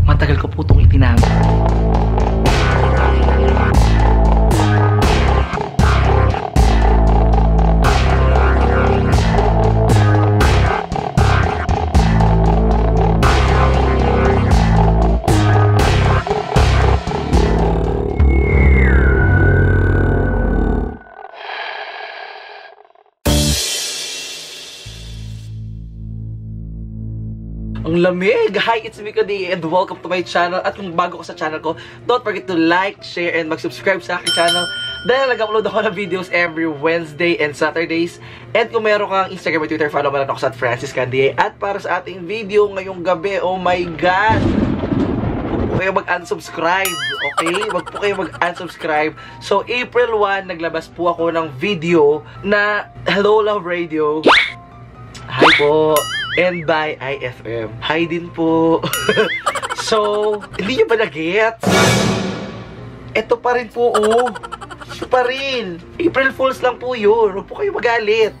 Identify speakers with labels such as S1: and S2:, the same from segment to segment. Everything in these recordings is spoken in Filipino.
S1: Matagal ko po itong itinago. Ang lamig! Hi, it's Mika D and welcome to my channel. At kung bago ka sa channel ko, don't forget to like, share, and mag-subscribe sa aking channel dahil nag-upload ako ng videos every Wednesday and Saturdays. And kung meron kang Instagram at Twitter, follow mo lang ako sa Francis Candia. At para sa ating video ngayong gabi, oh my God! Huwag po kayo mag-unsubscribe, okay? Huwag po kayo mag-unsubscribe. So, April 1, naglabas po ako ng video na Hello Love Radio. Hi po! And by IFM. Hi din po. So, hindi nyo ba na-gets? Ito pa rin po, oh. Ito pa rin. April Fools lang po yun. Huwag po kayo magalit.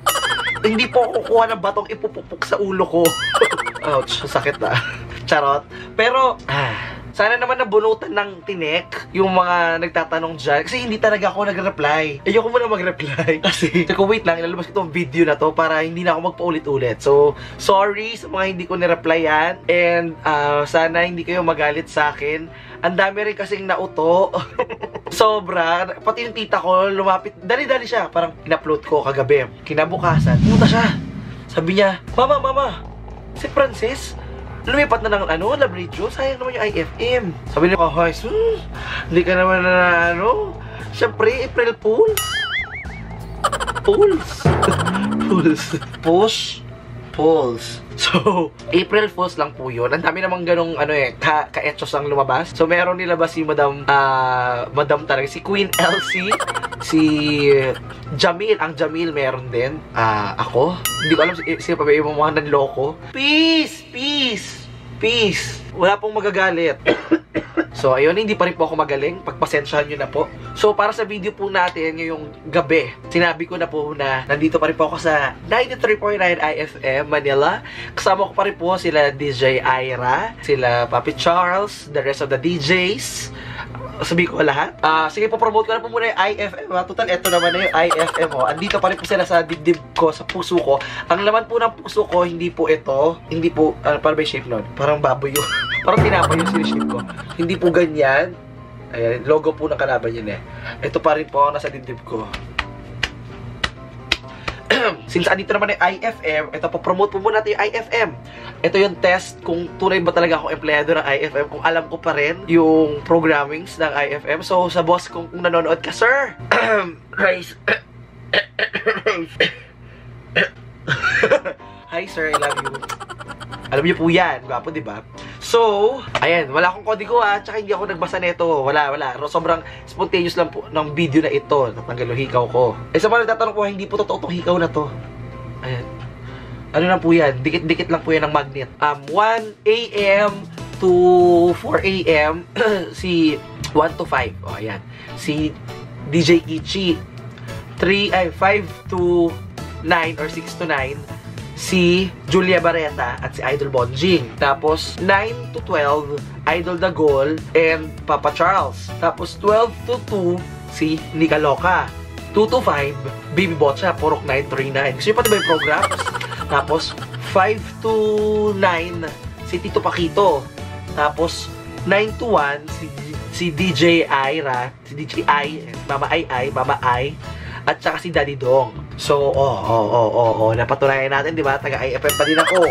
S1: Hindi po ako kukuha ng batong ipupupuk sa ulo ko. Ouch, sakit na. Charot. Pero, sana naman nabunutan ng tinek yung mga nagtatanong dyan. Kasi hindi talaga ako nag-reply. Ayoko muna mag-reply. Kasi, wait lang, ilalabas ko itong video na to para hindi na ako magpaulit-ulit. So, sorry sa mga hindi ko nireplyan. And, sana hindi kayo magalit sa akin. Ang dami rin kasing nauto. Sobra. Pati yung tita ko, lumapit. Dali-dali siya. Parang in-upload ko kagabi. Kinabukasan, pumunta siya. Sabi niya, Mama, si Francis, lumipat na ng Love Radio, sayang naman yung IFM. Sabi niya, hindi ka naman na syempre, April Fools. Fools. So, April Fools lang po yun. Ang dami namang ganong, ka-etchos ang lumabas. So, meron nilabas si Madam talaga, si Queen Elsie, si Jamil. Ang Jamil meron din. Ako. Hindi ko alam sino pa ba yung mga nanloko. Peace! Wala pong magagalit. So, ayun, hindi pa rin po ako magaling. Pagpasensyahan nyo na po. So, para sa video po natin ngayong gabi, sinabi ko na po na nandito pa rin po ako sa 93.9 IFM Manila. Kasama ko pa rin po sila DJ Ira, sila Papi Charles, the rest of the DJs. Sabi ko lahat. Sige po, promote ko na po muna yung IFM. Total, eto naman na yung IFM. Andito pa rin po sila sa dibdib ko, sa puso ko. Ang laman po ng puso ko, hindi po ito. Hindi po, para ba yung shape nun? Parang baboy yun. Parang tinapay yung shape ko. Hindi po ganyan. Ayan, logo po ng kalaban yun eh. Ito pa rin po ang nasa dibdib ko. Since andito naman yung IFM, ito po, promote po muna natin yung IFM. Ito yung test kung tunay ba talaga akong empleyado ng IFM, kung alam ko pa rin yung programmings ng IFM. So, sa boss kung nanonood ka, sir! Hi, sir, I love you. Alam niyo po yan, gwapo, diba? So, ayan, wala akong kodigo tsaka hindi ako nagbasa nito. Wala. Sobrang spontaneous lang po ng video na ito. Natanggal yung hikaw ko. Sa mga nagtatanong po, hindi po totoo itong hikaw na to. Ayan. Ano lang po yan? Dikit-dikit lang po yan ng magnet. 1 AM to 4 AM, si 1 to 5. O, ayan. Si DJ Ichi. 5 to 9 or 6 to 9. Si Julia Barreta at si Idol Bonjing. Tapos, 9 to 12, Idol Dagol and Papa Charles. Tapos, 12 to 2, si Nika Loca. 2 to 5, Baby Botcha, Porok 939. Gusto nyo pati ba yung programs? Tapos, 5 to 9, si Tito Paquito. Tapos, 9 to 1, si DJ Ira, si DJ I, Mama I, at saka si Daddy Dong. So, napatunayan natin, di ba? Taga-IFM pa din ako.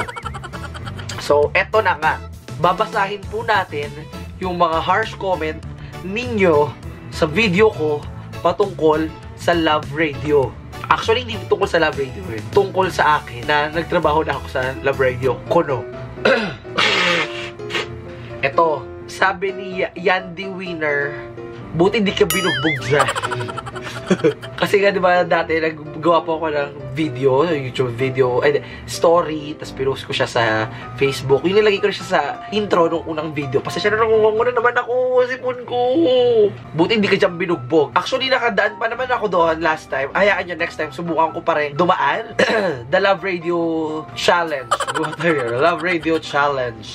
S1: So, eto na nga. Babasahin po natin yung mga harsh comment ninyo sa video ko patungkol sa Love Radio. Actually, hindi tungkol sa Love Radio eh. Tungkol sa akin na nagtrabaho na ako sa Love Radio. Kono. Eto, sabi ni Yandy Winner, buti di ka binugbog dyan. Kasi nga diba dati naggawa po ako ng video, YouTube video, story, tapos pinost ko siya sa Facebook. Yung nilagay ko siya sa intro nung unang video. Pasensya na nangungungo na naman ako, sipon ko. Buti hindi ka dyan binugbog. Actually nakadaan pa naman ako doon last time. Hayaan nyo, next time subukan ko pa rin dumaan. The Love Radio Challenge. Love Radio Challenge.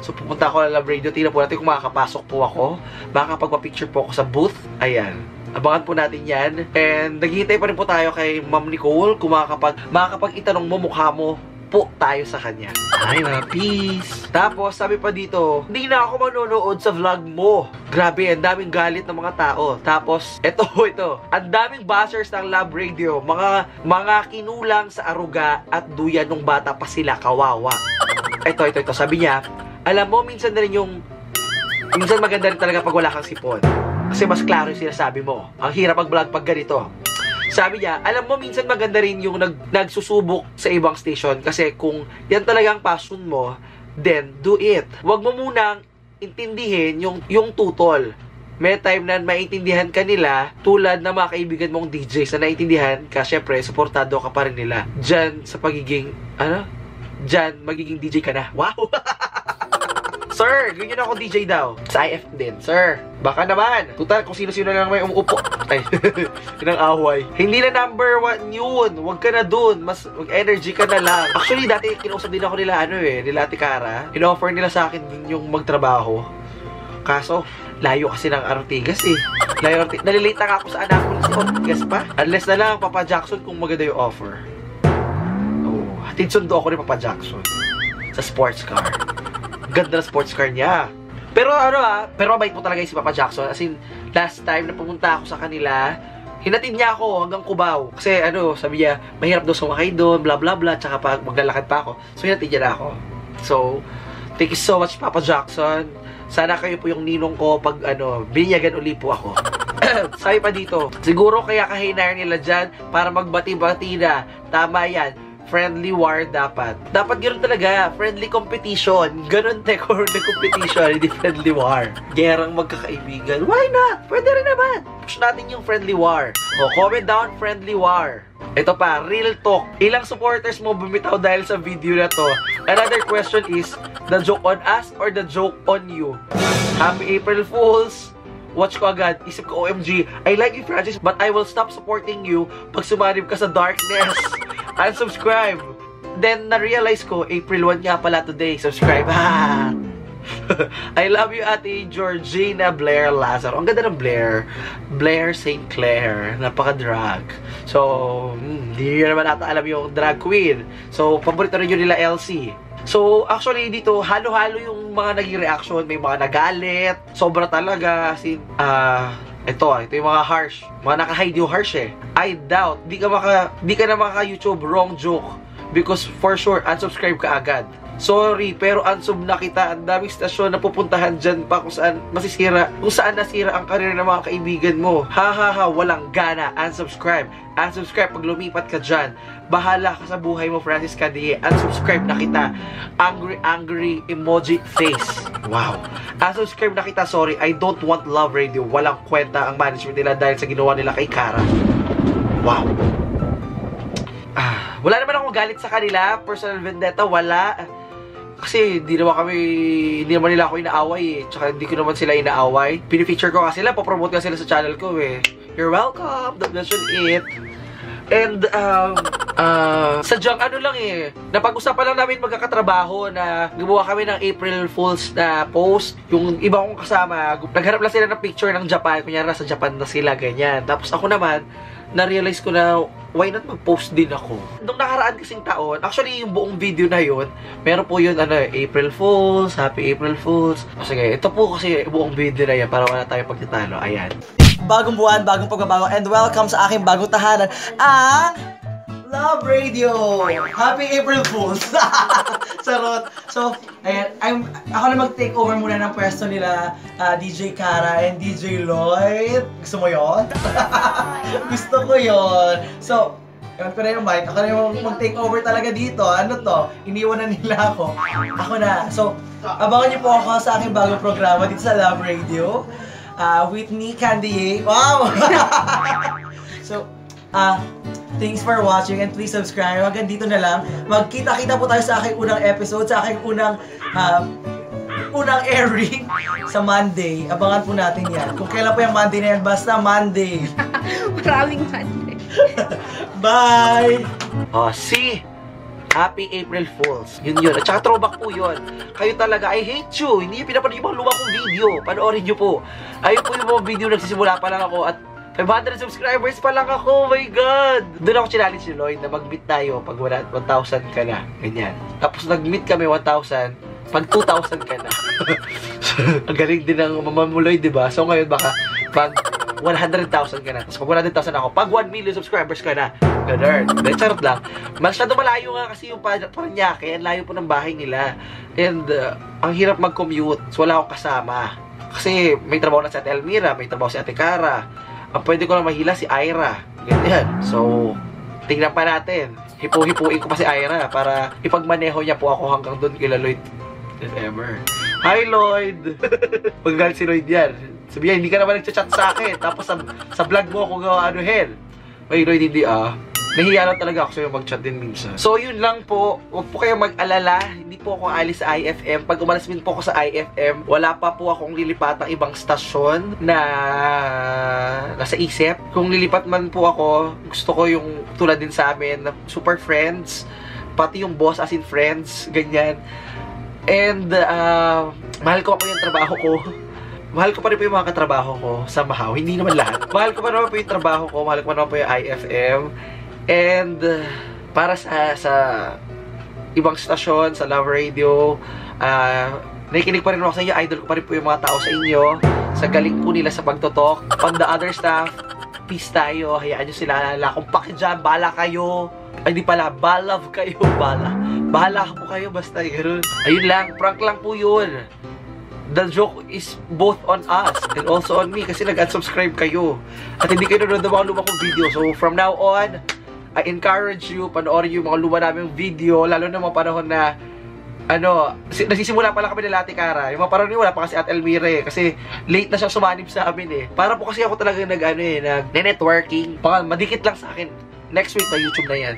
S1: So, pupunta ako na Love Radio. Tingnan po natin kung makakapasok po ako. Makakapagpa-picture po ako sa booth. Ayan. Abangan po natin yan. And naghihintay pa rin po tayo kay Ma'am Nicole kung makakapag-itanong mo mukha mo po tayo sa kanya. Ay, mga peace. Tapos, sabi pa dito, hindi na ako manonood sa vlog mo. Grabe, ang daming galit ng mga tao. Tapos, ito. Ang daming bashers ng Love Radio. Mga kinulang sa aruga at duyan nung bata pa sila, kawawa. Ito. Sabi niya, alam mo, minsan maganda rin talaga pag wala kang sipon. Kasi mas klaro yung sinasabi mo. Ang hirap mag-vlog pag ganito. Sabi niya, alam mo, minsan maganda rin yung nagsusubok sa ibang station. Kasi kung yan talagang passion mo, then do it. Huwag mo munang intindihin yung tutol. May time na maintindihan ka nila, tulad na mga kaibigan mong DJ sa naintindihan ka, syempre, supportado ka pa rin nila. Diyan sa pagiging, magiging DJ ka na. Wow! Sir, ganyan ako DJ daw. Sa IF din. Sir, baka naman. Tutal, kung sino-sino lang may umuupo. Ay, pinang away. Hindi na number 1 yun. Huwag ka na dun. Mas mag-energy ka na lang. Actually, dati kinausap din ako nila, nila Ate Cara. In-offer nila sa akin din yung magtrabaho. Kaso, layo kasi ng Artigas eh. Nalilate na ako sa anak ko si Artigas pa. Unless na lang, Papa Jackson kung maganda yung offer. Oh, hatid sundo ako ni Papa Jackson. Sa sports car. Ganda na sports car niya. Pero pero mabait po talaga si Papa Jackson. As in, last time na pumunta ako sa kanila, hinatid niya ako hanggang Cubao. Kasi sabi niya, mahirap daw sumakay doon, bla bla bla, tsaka pag maglalakad pa ako. So, hinatid niya na ako. So, thank you so much, Papa Jackson. Sana kayo po yung ninong ko pag binyagan uli po ako. Sabi pa dito, siguro kaya kahinayar nila dyan para magbati-bati na. Tama yan. Friendly war dapat. Dapat ganoon talaga. Friendly competition. Ganon decor na competition. Hindi friendly war. Gerang magkakaibigan. Why not? Pwede rin naman. Push natin yung friendly war. O, comment down friendly war. Ito pa, real talk. Ilang supporters mo bumitaw dahil sa video na to? Another question is, the joke on us or the joke on you? Happy April Fools! Watch ko agad. Isip ko, OMG, I like you, Francis, but I will stop supporting you pag sumarib ka sa darkness. Unsubscribe. Then, na-realize ko, April 1 nga pala today. Subscribe. I love you, Ate Georgina Blair Lazaro. Ang ganda ng Blair. Blair St. Clair. Napaka-drag. So, hindi nyo naman ata alam yung drag queen. So, paborito rin yun nila LC. So, actually, dito, halo-halo yung mga naging reaction. May mga nagalit. Sobra talaga. As in, ito yung mga harsh. Mga naka-hide yung harsh eh. I doubt, di ka na maka-YouTube, wrong joke. Because for sure, unsubscribe ka agad. Sorry, pero unsub na kita. Ang daming stasyon na pupuntahan dyan pa kung saan masisira. Kung saan nasira ang karir ng mga kaibigan mo. Walang gana. Unsubscribe. Unsubscribe pag lumipat ka dyan. Bahala ka sa buhay mo, Francis Candie. Unsubscribe na kita. Angry emoji face. Wow. Unsubscribe na kita, sorry. I don't want Love Radio. Walang kwenta ang management nila dahil sa ginawa nila kay Cara. Wow. Wala naman akong galit sa kanila. Personal vendetta, wala. Kasi hindi naman nila ako inaaway eh. Tsaka hindi ko naman sila inaaway. Pinifeature ko kasi sila, papromote ka sila sa channel ko eh. You're welcome. Don't mention it. And, sadyang lang eh. Napag-usapan lang namin magkakatrabaho na gumawa kami ng April Fools na post. Yung iba kong kasama, nagharap lang sila ng picture ng Japan. Kunyari nasa Japan na sila, ganyan. Tapos ako naman, na-realize ko na why not mag-post din ako. Nung nakaraan kasing taon, actually yung buong video na yun, meron po yun, April Fools, Happy April Fools. Sige, ito po kasi buong video na yan para wala tayo pagtatalo. Ayan. Bagong buwan, bagong pagbabago, and welcome sa aking bagong tahanan, ang Love Radio! Happy April Fools! Sarot! So, ayan, ako na mag-take over muna ng pwesto nila DJ Cara and DJ Lloyd. Gusto mo yun? Gusto ko yun! So, ewan ko na yung mic. Ako na yung mag-take over talaga dito. Ano to? Iniwan na nila ako. Ako na. So, abangan niyo po ako sa aking bagong programa dito sa Love Radio. With me, Candie. Wow! So, thanks for watching and please subscribe. Hanggang dito na lang. Magkita-kita po tayo sa aking unang episode, sa aking unang airing sa Monday. Abangan po natin yan. Kung kailan po yung Monday na yan, basta Monday.
S2: Maraming Monday.
S1: Bye! See? Happy April Fools. Yun. At saka throwback po yun. Kayo talaga, I hate you. Hindi yung pinapanood yung mga luma kong video. Panoorin nyo po. Ayun po yung mga video nagsisimula pa lang ako at 500 subscribers pa lang ako. Oh my God! Doon ako challenge ni Lloyd na mag-meet tayo pag 1,000 ka na. Ganyan. Tapos nag-meet kami 1,000. Pag 2,000 ka na. Ang galing din ng mama mo, Lloyd, diba? So ngayon baka pag 100,000 ka na. Tapos pag 100,000 ako, pag 1 million subscribers ka na. Ganun. Charot lang. Masyado malayo nga kasi yung Paranaque. Ang layo po ng bahay nila. And ang hirap mag-commute. So wala akong kasama. Kasi may trabaho na si Ate Elmira, may trabaho si Ate Cara. Ang pwede ko lang mahila si Ira. Ganyan. So, tingnan pa natin. Hipu-hipuin ko pa si Ira para ipagmaneho niya po ako hanggang doon kila Lloyd. If ever. Hi, Lloyd! Paggalit si Lloyd yan. Sabi niya, hindi ka naman nagchat sa akin. Tapos sa vlog mo ako gawa anuhin. Ay, Lloyd, hindi nahiya lang talaga ako sa'yo mag-chat din minsan. So, yun lang po. Huwag po kayong mag-alala. Hindi po ako alis sa IFM. Pag umalis din po ako sa IFM, wala pa po akong lilipat ng ibang stasyon na nasa isip. Kung lilipat man po ako, gusto ko yung tulad din sa amin, na super friends. Pati yung boss as in friends. Ganyan. And, mahal ko pa po yung trabaho ko. Mahal ko pa rin po yung mga katrabaho ko sa Mahaw. Hindi naman lahat. Mahal ko pa naman po yung trabaho ko. Mahal ko pa naman po yung IFM. And para sa ibang stasyon, sa Love Radio, nakikinig pa rin ako sa inyo. Idol ko pa rin po yung mga tao sa inyo. Sa galing po nila sa pagtotalk. On the other stuff, peace tayo. Hayaan nyo sila. Kung pakidyan, bala kayo. Ay, di pala, balove kayo. Bahala po kayo. Basta ganoon. Ayun lang. Prank lang po yun. The joke is both on us and also on me kasi nag-unsubscribe kayo. At hindi kayo nanonood ng mga luma kong video. So, from now on, I encourage you, panoorin yung mga luma naming video, lalo na mga panahon na, nagsisimula pa lang kami nila Ate Cara. Yung mga panahon nyo, wala pa kasi Ate Elmira kasi late na siya sumanib sa amin Para po kasi ako talaga nag-networking. Baka madikit lang sa akin. Next week na YouTube na yan.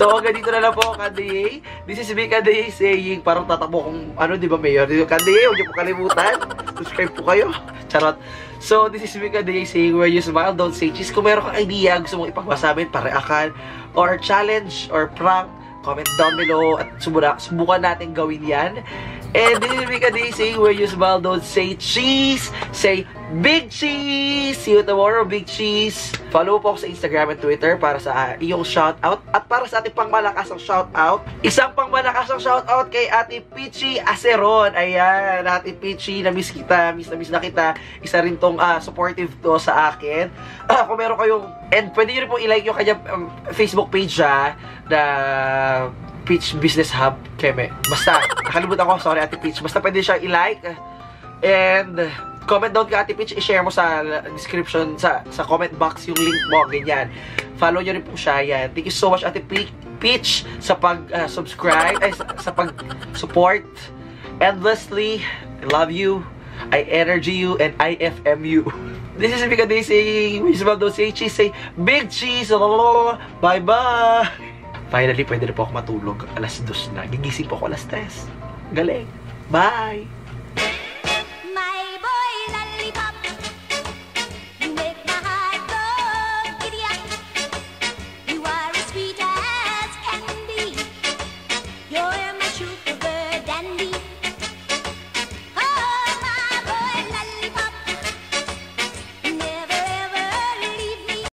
S1: So, hanggang dito na lang po, Kandaye. This is me, Kandaye, saying, parang tatakbo kung, di ba, Mayor? Kandaye, huwag niyo po kalimutan. Subscribe po kayo. Charot. So, this is me, Kandaye, saying, where you smile, don't say cheese. Kung meron kang idea, gusto mong ipagpasa amin, pareakan, or challenge, or prank, comment down below, at subukan natin gawin yan. And this is me, Kandaye, saying, where you smile, don't say cheese. Say, big cheese! See you tomorrow, big cheese! Follow po ako sa Instagram at Twitter para sa iyong shoutout. At para sa ating pangmalakasang shoutout, isang pangmalakasang shoutout kay Ate Peachy Aceron. Ayan, Ate Peachy, na-miss kita, miss na kita. Isa rin tong supportive to sa akin. Kung meron kayong, and pwede nyo rin po i-like yung kanyang Facebook page na Peach Business Hub Keme. Basta, nakalimutan ko, sorry Ate Peach. Basta pwede siya i-like. And comment down ka Ate Peach, i-share mo sa description, sa comment box yung link mo, ganyan. Follow nyo rin po siya, yan. Thank you so much Ate Peach sa pag-subscribe, sa pag-support. Endlessly, I love you, I energy you, and I FM you. This is Mika Day saying, we smell those say cheese, say big cheese, bye-bye! Finally, pwede na po ako matulog. Alas 2 na. Gigising po ako alas 3. Galing. Bye!